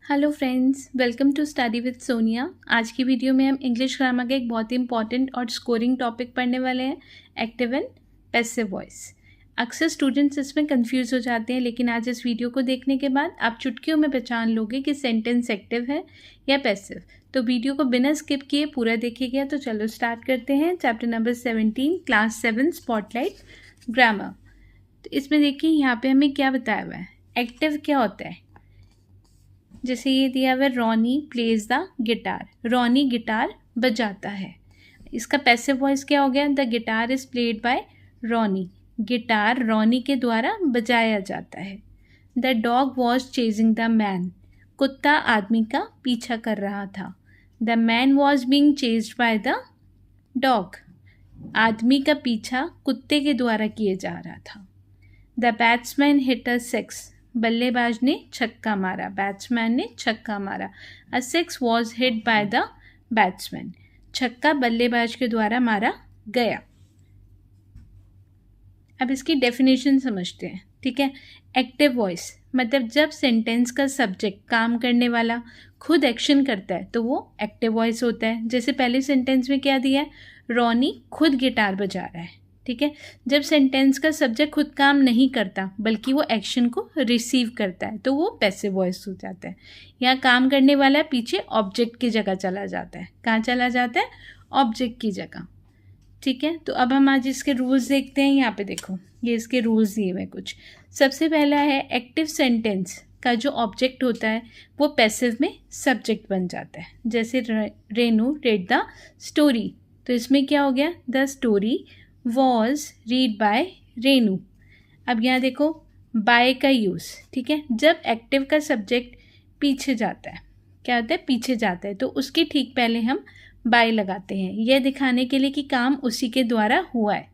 Hello friends, welcome to study with Sonia. आज की video में हम इंग्लिश ग्रामर का एक बहुत ही इंपॉर्टेंट और स्कोरिंग टॉपिक पढ़ने वाले हैं, एक्टिव एंड पैसिव वॉइस। अक्सर स्टूडेंट्स इसमें कंफ्यूज हो जाते हैं, लेकिन आज इस वीडियो को देखने के बाद आप चुटकियों में पहचान लोगे कि सेंटेंस एक्टिव है या पैसिव। तो वीडियो को बिना स्किप किए पूरा देखिएगा। तो चलो स्टार्ट करते हैं। Chapter number 17, class 7, spotlight grammar. तो इसमें देखिए यहाँ पे हमें क्या बताया हुआ है, एक्टिव क्या होता है। जैसे ये दिया हुआ है, Ronnie plays the guitar, Ronnie guitar बजाता है। इसका पैसिव वॉइस क्या हो गया, the guitar is played by Ronnie, guitar Ronnie के द्वारा बजाया जाता है। The dog was chasing the man, कुत्ता आदमी का पीछा कर रहा था। The man was being chased by the dog, आदमी का पीछा कुत्ते के द्वारा किए जा रहा था। The batsman hit a six, बल्लेबाज ने छक्का मारा, बैट्समैन ने छक्का मारा। अ six was hit by the batsman, छक्का बल्लेबाज के द्वारा मारा गया। अब इसकी डेफिनेशन समझते हैं, ठीक है। एक्टिव वॉइस मतलब जब सेंटेंस का सब्जेक्ट, काम करने वाला, खुद एक्शन करता है तो वो एक्टिव वॉइस होता है। जैसे पहले सेंटेंस में क्या दिया है, रॉनी खुद गिटार बजा रहा है, ठीक है। जब सेंटेंस का सब्जेक्ट खुद काम नहीं करता बल्कि वो एक्शन को रिसीव करता है तो वो पैसिव वॉइस हो जाता है। यहाँ काम करने वाला पीछे ऑब्जेक्ट की जगह चला जाता है। कहाँ चला जाता है, ऑब्जेक्ट की जगह, ठीक है। तो अब हम आज इसके रूल्स देखते हैं। यहाँ पे देखो, ये इसके रूल्स दिए हुए कुछ। सबसे पहला है, एक्टिव सेंटेंस का जो ऑब्जेक्ट होता है वो पैसिव में सब्जेक्ट बन जाता है। जैसे रेनू रेड द स्टोरी, तो इसमें क्या हो गया, the story was read by Renu. अब यहाँ देखो, बाय का यूज़, ठीक है। जब एक्टिव का सब्जेक्ट पीछे जाता है, क्या होता है, पीछे जाता है, तो उसके ठीक पहले हम बाय लगाते हैं, यह दिखाने के लिए कि काम उसी के द्वारा हुआ है।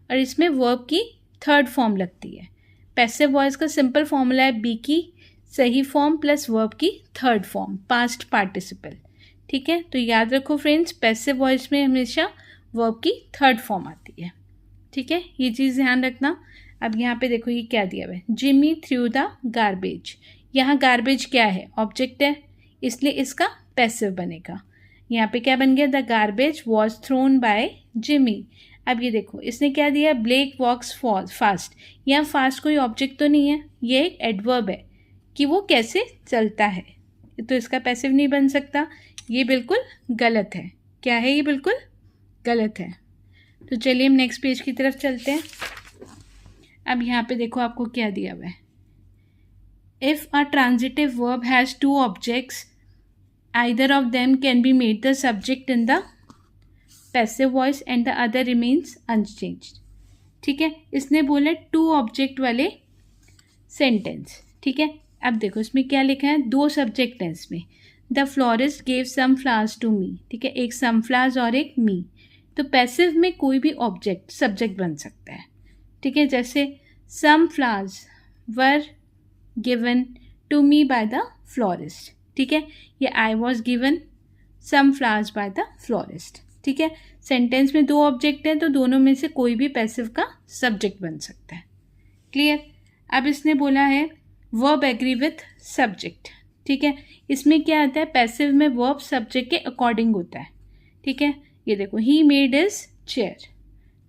और इसमें वर्ब की थर्ड फॉर्म लगती है। पैसिव वॉइस का सिंपल फॉर्मूला है बी की सही फॉर्म प्लस वर्ब की थर्ड फॉर्म, पास्ट पार्टिसिपल, ठीक है। तो याद रखो फ्रेंड्स, पैसिव वॉइस में हमेशा वर्ब की थर्ड फॉर्म आती है, ठीक है। ये चीज़ ध्यान रखना। अब यहाँ पे देखो, ये क्या दिया हुआ है, जिमी थ्रू द गार्बेज। यहाँ गार्बेज क्या है, ऑब्जेक्ट है, इसलिए इसका पैसिव बनेगा। यहाँ पे क्या बन गया, the garbage was thrown by Jimmy. अब ये देखो, इसने क्या दिया, ब्लेक वॉक्स फास्ट। यहाँ फास्ट कोई ऑब्जेक्ट तो नहीं है, ये एक एडवर्ब है कि वो कैसे चलता है, तो इसका पैसिव नहीं बन सकता। ये बिल्कुल गलत है। क्या है, ये बिल्कुल गलत है। तो चलिए हम नेक्स्ट पेज की तरफ चलते हैं। अब यहाँ पे देखो आपको क्या दिया हुआ है, if a transitive verb has two objects either of them can be made the subject in the passive voice and the other remains unchanged, ठीक है। इसने बोला टू ऑब्जेक्ट वाले सेंटेंस, ठीक है। अब देखो इसमें क्या लिखा है, दो सब्जेक्ट हैं इसमें, the florist gave some flowers to me, ठीक है, एक सम फ्लावर्स और एक मी। तो पैसिव में कोई भी ऑब्जेक्ट सब्जेक्ट बन सकता है, ठीक है। जैसे some flowers were given to me by the florist, ठीक है, ये I was given some flowers by the florist, ठीक है। सेंटेंस में दो ऑब्जेक्ट हैं तो दोनों में से कोई भी पैसिव का सब्जेक्ट बन सकता है, क्लियर। अब इसने बोला है वर्ब एग्री विथ सब्जेक्ट, ठीक है। इसमें क्या आता है, पैसिव में वर्ब सब्जेक्ट के अकॉर्डिंग होता है, ठीक है। ये देखो, ही मेड इज चेयर,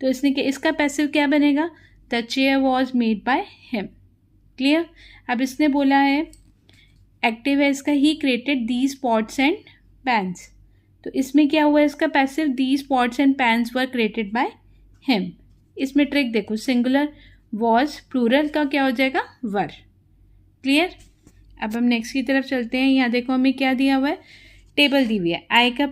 तो इसने क्या, इसका पैसिव क्या बनेगा, the chair was made by him, clear. अब इसने बोला है एक्टिव है इसका, he created these pots and pans, तो इसमें क्या हुआ, इसका passive these pots and pans were created by him. इसमें ट्रिक देखो, सिंगुलर वॉज, प्लूरल का क्या हो जाएगा, वर, क्लियर। अब हम नेक्स्ट की तरफ चलते हैं। यहाँ देखो हमें क्या दिया हुआ है, टेबल दी हुई है। आई का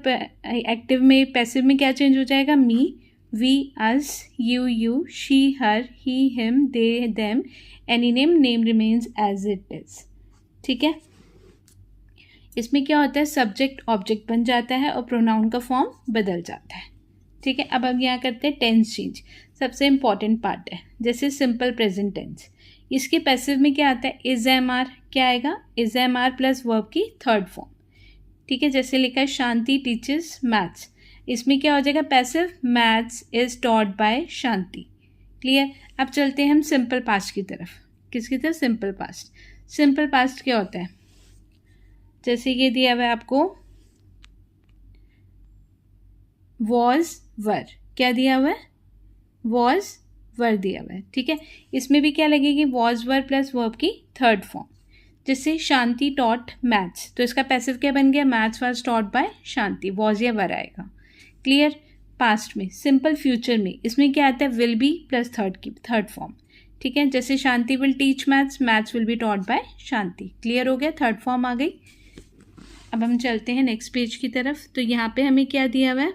एक्टिव में, पैसिव में क्या चेंज हो जाएगा, me, we, us, you, she, her, he, him, they, them, any name, name remains as it is, ठीक है। इसमें क्या होता है, सब्जेक्ट ऑब्जेक्ट बन जाता है और प्रोनाउन का फॉर्म बदल जाता है, ठीक है। अब हम यहाँ करते हैं टेंस चेंज, सबसे इंपॉर्टेंट पार्ट है। जैसे सिंपल प्रेजेंट टेंस, इसके पैसिव में क्या आता है, इज एम आर, क्या आएगा, is am are plus verb की थर्ड फॉर्म, ठीक है। जैसे लिखा है शांति टीचर्स मैथ्स, इसमें क्या हो जाएगा, passive maths is taught by Shanti, clear. अब चलते हैं हम सिंपल पास्ट की तरफ। किसकी तरफ, सिंपल पास्ट। सिंपल पास्ट क्या होता है, जैसे ये दिया हुआ है आपको वॉज वर, क्या दिया हुआ है, वॉज वर दिया हुआ है, ठीक है। इसमें भी क्या लगेगी, वॉज वर प्लस वर्ब की थर्ड फॉर्म। जैसे शांति टॉट मैथ्स, तो इसका पैसिव क्या बन गया, maths was taught by Shanti, was या वर आएगा। क्लियर। पास्ट में, सिंपल फ्यूचर में इसमें क्या आता है, will be plus third form, ठीक है। जैसे Shanti will teach maths, maths will be taught by Shanti. Clear हो गया, थर्ड फॉर्म आ गई। अब हम चलते हैं नेक्स्ट पेज की तरफ। तो यहाँ पे हमें क्या दिया हुआ है,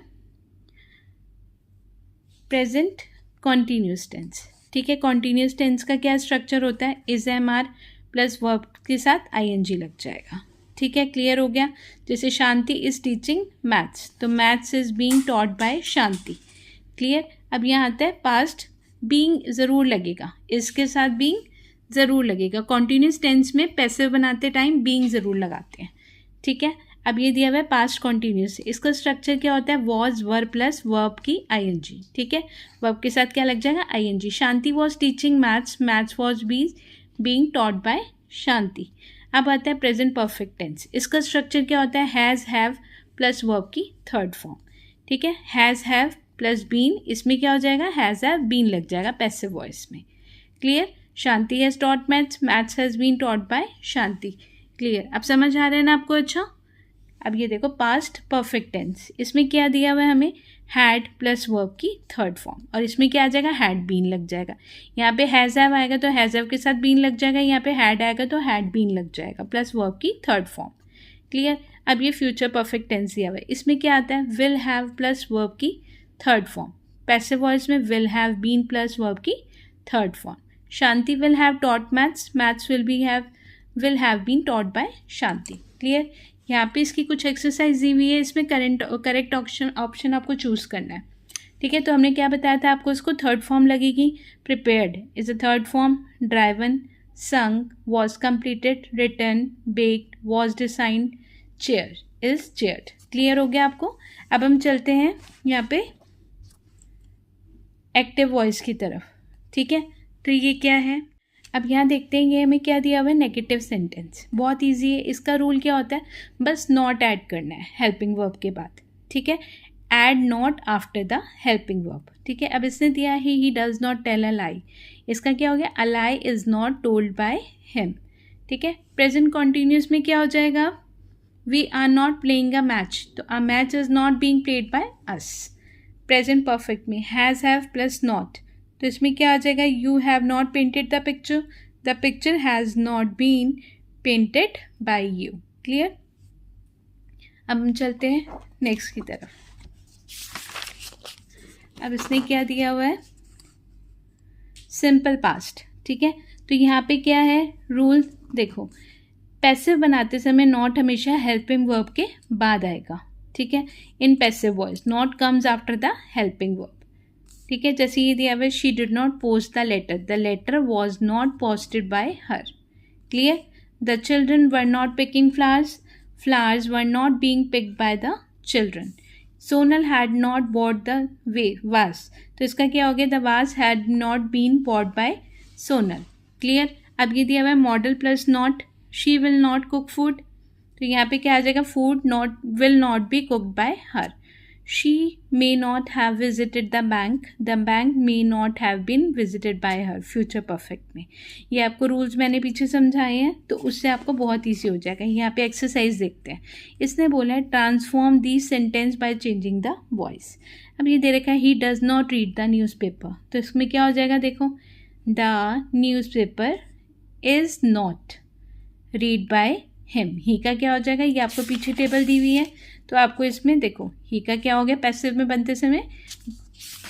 प्रेजेंट कॉन्टीन्यूस टेंस, ठीक है। कॉन्टीन्यूस टेंस का क्या स्ट्रक्चर होता है, is am are plus verb के साथ आईएनजी लग जाएगा, ठीक है। क्लियर हो गया। जैसे शांति इज टीचिंग मैथ्स, तो maths is being taught by Shanti. Clear. अब यहाँ आता है पास्ट, बीइंग ज़रूर लगेगा, इसके साथ बीइंग ज़रूर लगेगा। कॉन्टीन्यूस टेंस में पैसिव बनाते टाइम बीइंग ज़रूर लगाते हैं, ठीक है। अब ये दिया हुआ है पास्ट कॉन्टीन्यूस, इसका स्ट्रक्चर क्या होता है, वॉज वर प्लस वर्ब की आईएनजी, ठीक है। वर्ब के साथ क्या लग जाएगा, I N G. Shanti was teaching maths, maths was being taught by Shanti. अब आता है प्रेजेंट परफेक्ट टेंस, इसका स्ट्रक्चर क्या होता है, हैज़ हैव प्लस वर्ब की थर्ड फॉर्म, ठीक है। हैज़ हैव प्लस बीन, इसमें क्या हो जाएगा, हैज़ हैव बीन लग जाएगा पैसिव वॉइस में। Clear. Shanti has taught maths, maths has been taught by Shanti. Clear. अब समझ आ रहा है ना आपको, अच्छा। अब ये देखो पास्ट परफेक्ट टेंस, इसमें क्या दिया हुआ है हमें, हैड प्लस वर्ब की थर्ड फॉर्म, और इसमें क्या आ जाएगा, हैड बीन लग जाएगा। यहाँ पे हैज़ हैव आएगा तो हैज़ हैव के साथ बीन लग जाएगा, यहाँ पे हैड आएगा तो हैड बीन लग जाएगा प्लस वर्ब की थर्ड फॉर्म। क्लियर। अब ये फ्यूचर परफेक्ट टेंस दिया हुआ है, इसमें क्या आता है, विल हैव प्लस वर्ब की थर्ड फॉर्म। पैसिव वॉइस में will have been plus verb की third form. Shanti will have taught maths, maths will have been taught by Shanti. Clear. यहाँ पे इसकी कुछ एक्सरसाइज दी हुई है, इसमें करेक्ट ऑप्शन आपको चूज़ करना है, ठीक है। तो हमने क्या बताया था आपको, इसको थर्ड फॉर्म लगेगी, prepared is a third form, driven, sung, was completed, return, baked, was designed, chair is chaired. Clear हो गया आपको। अब हम चलते हैं यहाँ पे एक्टिव वॉइस की तरफ, ठीक है। तो ये क्या है, अब यहाँ देखते हैं, ये हमें क्या दिया हुआ है, नेगेटिव सेंटेंस। बहुत इजी है, इसका रूल क्या होता है, बस नॉट ऐड करना है हेल्पिंग वर्ब के बाद, ठीक है। Add not after the helping verb, ठीक है। अब इसने दिया है he does not tell a lie, इसका क्या हो गया, a lie is not told by him, ठीक है। प्रेजेंट कॉन्टीन्यूस में क्या हो जाएगा, we are not playing a match, तो a match is not being played by us. Present perfect में हैज़ हैव प्लस नॉट, तो इसमें क्या आ जाएगा, you have not painted the picture has not been painted by you. Clear. अब हम चलते हैं नेक्स्ट की तरफ। अब इसने क्या दिया हुआ है, सिंपल पास्ट, ठीक है। तो यहाँ पे क्या है रूल, देखो पैसिव बनाते समय नॉट हमेशा हेल्पिंग वर्ब के बाद आएगा, ठीक है। In passive voice not comes after the helping verb, ठीक है। जैसे ये दिया हुआ है, she did not post the letter was not posted by her. Clear. The children were not picking flowers were not being picked by the children. Sonal had not bought the vase, तो इसका क्या हो गया, the vase had not been bought by Sonal. Clear. अब ये दिया हुआ है model plus not, she will not cook food, तो यहाँ पे क्या आ जाएगा, food will not be cooked bye her. She may not have visited the bank may not have been visited by her, future perfect में। ये आपको rules मैंने पीछे समझाए हैं, तो उससे आपको बहुत ईजी हो जाएगा। यहाँ पे एक्सरसाइज देखते हैं, इसने बोला है transform the sentence by changing the voice. अब ये दे रखा है he does not read the newspaper, तो इसमें क्या हो जाएगा, देखो the newspaper is not read by him, he का क्या हो जाएगा, ये आपको पीछे टेबल दी हुई है, तो आपको इसमें देखो ही का क्या हो गया, पैसिव में बनते समय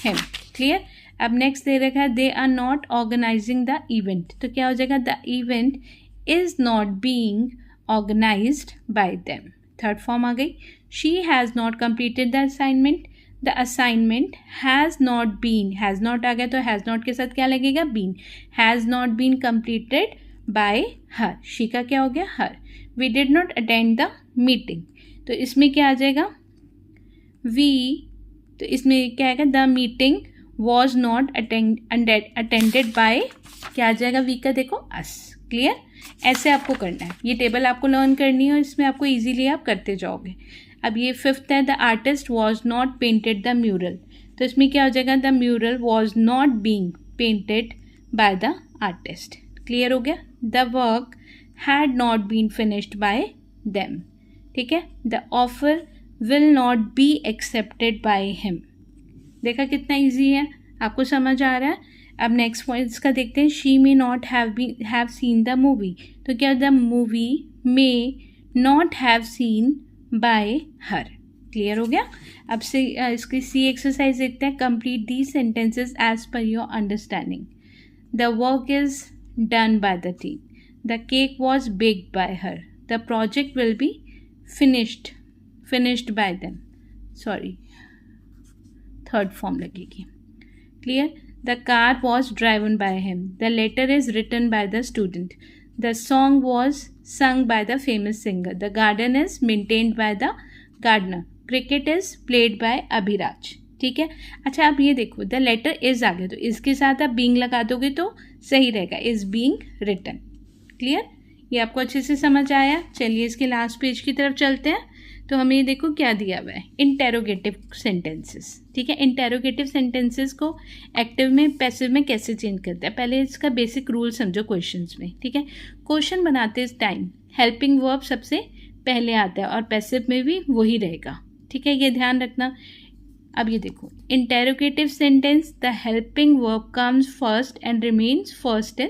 हिम। क्लियर। अब नेक्स्ट दे रखा है they are not organizing the event, तो क्या हो जाएगा, the event is not being organized by them, third form आ गई। She has not completed the assignment has not been, has not आ गया तो हैज़ नॉट के साथ क्या लगेगा, been, has not been completed by her, she का क्या हो गया, her. We did not attend the meeting, तो इसमें क्या आ जाएगा, वी, तो इसमें क्या आएगा, the meeting was not attended by, क्या आ जाएगा, वी का देखो अस। क्लियर? ऐसे आपको करना है, ये टेबल आपको लर्न करनी है और इसमें आपको इजीली आप करते जाओगे। अब ये फिफ्थ है, the artist was not painted the mural, तो इसमें क्या हो जाएगा, the mural was not being painted by the artist. Clear हो गया? The work had not been finished by them, ठीक है? The offer will not be accepted by him. देखा कितना ईजी है, आपको समझ आ रहा है? अब नेक्स्ट पॉइंट का देखते हैं, she may not have seen the movie, तो क्या the movie may not have seen by her. Clear हो गया? अब से इसकी सी एक्सरसाइज देखते हैं, complete the sentences as per your understanding. The work is done by the team, the cake was baked by her, the project will be finished by them, sorry third form लगेगी। Clear? The car was driven by him, the letter is written by the student, the song was sung by the famous singer, the garden is maintained by the gardener, cricket is played by Abhiraj. ठीक है? अच्छा, अब ये देखो, the letter is आ गया, तो इसके साथ आप बीइंग लगा दोगे तो सही रहेगा, इज बीइंग रिटन। क्लियर? ये आपको अच्छे से समझ आया? चलिए इसके लास्ट पेज की तरफ चलते हैं। तो हमें ये देखो क्या दिया हुआ है, इंटेरोगेटिव सेंटेंसेस। ठीक है? इंटेरोगेटिव सेंटेंसेस को एक्टिव में पैसिव में कैसे चेंज करते हैं, पहले इसका बेसिक रूल समझो क्वेश्चंस में। ठीक है? क्वेश्चन बनाते इस टाइम हेल्पिंग वर्ब सबसे पहले आता है और पैसिव में भी वही रहेगा। ठीक है? ये ध्यान रखना। अब ये देखो, interrogative sentence, the helping verb comes first and remains first in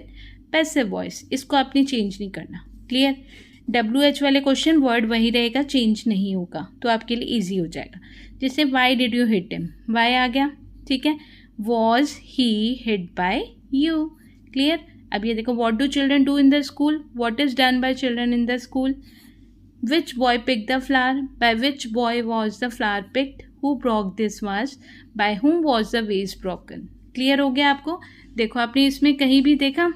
passive voice, इसको आपने चेंज नहीं करना। क्लियर? WH वाले क्वेश्चन वर्ड वही रहेगा, चेंज नहीं होगा, तो आपके लिए इजी हो जाएगा। जैसे why did you hit him, why आ गया। ठीक है? Was he hit by you. Clear? अब ये देखो, what do children do in the school, what is done by children in the school. Which boy pick the flower, by which boy was the flower picked, who broke this vase, by whom was the vase broken. Clear हो गया आपको? देखो, आपने इसमें कहीं भी देखा,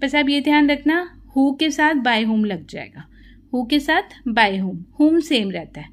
बस आप ये ध्यान रखना, हु के साथ बाय हुम लग जाएगा, हु के साथ बाय हुम सेम रहता है।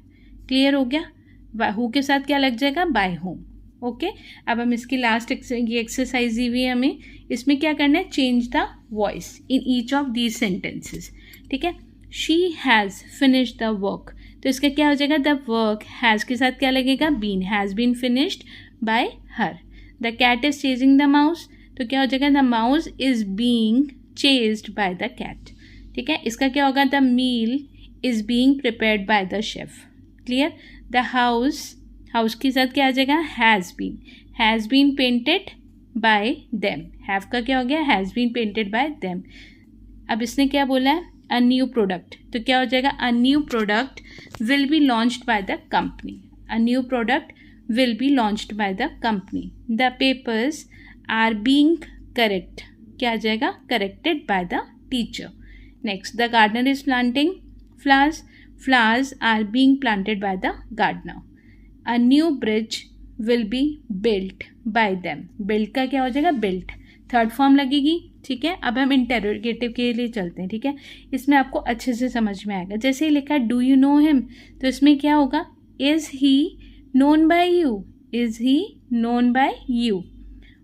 क्लियर हो गया? हु के साथ क्या लग जाएगा, बाय हुम। ओके? अब हम इसकी लास्ट ये एक्सरसाइज दी हुई है हमें, इसमें क्या करना है, change the voice in each of these sentences. ठीक है? She has finished the work, तो इसका क्या हो जाएगा, द वर्क हैज़ के साथ क्या लगेगा, been, has been finished by her. The cat is chasing the mouse, तो क्या हो जाएगा, the mouse is being chased by the cat। ठीक है? इसका क्या होगा, the meal is being prepared by the chef. Clear? The house के साथ क्या आ जाएगा, has been painted by them, have का क्या हो गया, has been painted by them. अब इसने क्या बोला है, अ न्यू प्रोडक्ट, तो क्या हो जाएगा, a new product will be launched by the company, a new product will be launched by the company. The papers are being correct, क्या आ जाएगा, corrected by the teacher. Next, the gardener is planting flowers, flowers are being planted by the gardener. A new bridge will be built by them, built का क्या हो जाएगा, built, third form लगेगी। ठीक है? अब हम इंटेरोगेटिव के लिए चलते हैं। ठीक है? इसमें आपको अच्छे से समझ में आएगा। जैसे ही लिखा डू यू नो हिम, तो इसमें क्या होगा, is he known by you, is he known by you.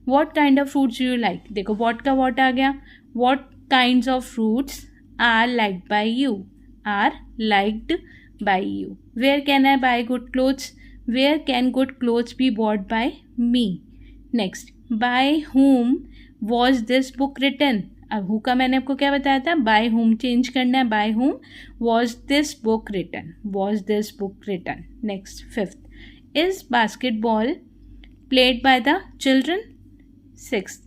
What kind of fruits do you like? देखो, what का what आ गया, what kinds of fruits are liked by you, are liked by you. Where can I buy good clothes? Where can good clothes be bought by me? Next, by whom was this book written? अब who का मैंने आपको क्या बताया था, by whom change करना है, by whom was this book written, was this book written. Next, fifth, is basketball played by the children? Six,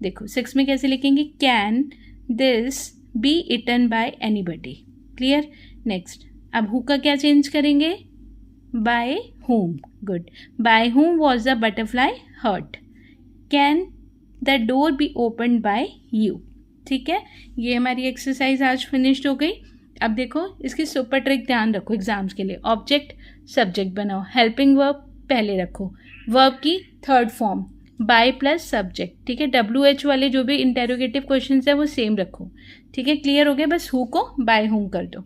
देखो सिक्स में कैसे लिखेंगे, can this be eaten by anybody. Clear? Next, अब who का क्या change करेंगे, by whom. Good. By whom was the butterfly hurt, can the door be open by you. ठीक है? ये हमारी एक्सरसाइज आज फिनिश्ड हो गई। अब देखो, इसकी सुपर ट्रिक ध्यान रखो एग्जाम्स के लिए, ऑब्जेक्ट सब्जेक्ट बनाओ, हेल्पिंग वर्ब पहले रखो, वर्ब की third form by plus subject. ठीक है? WH वाले जो भी इंटेरोगेटिव क्वेश्चंस है वो सेम रखो। ठीक है? क्लियर हो गया? बस हु को बाय हुम कर दो।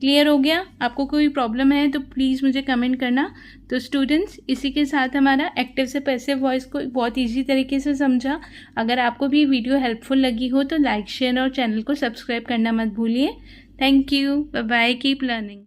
क्लियर हो गया? आपको कोई प्रॉब्लम है तो प्लीज़ मुझे कमेंट करना। तो स्टूडेंट्स, इसी के साथ हमारा एक्टिव से पैसिव वॉइस को बहुत ईजी तरीके से समझा। अगर आपको भी वीडियो हेल्पफुल लगी हो तो लाइक, शेयर और चैनल को सब्सक्राइब करना मत भूलिए। Thank you, bye bye, keep learning.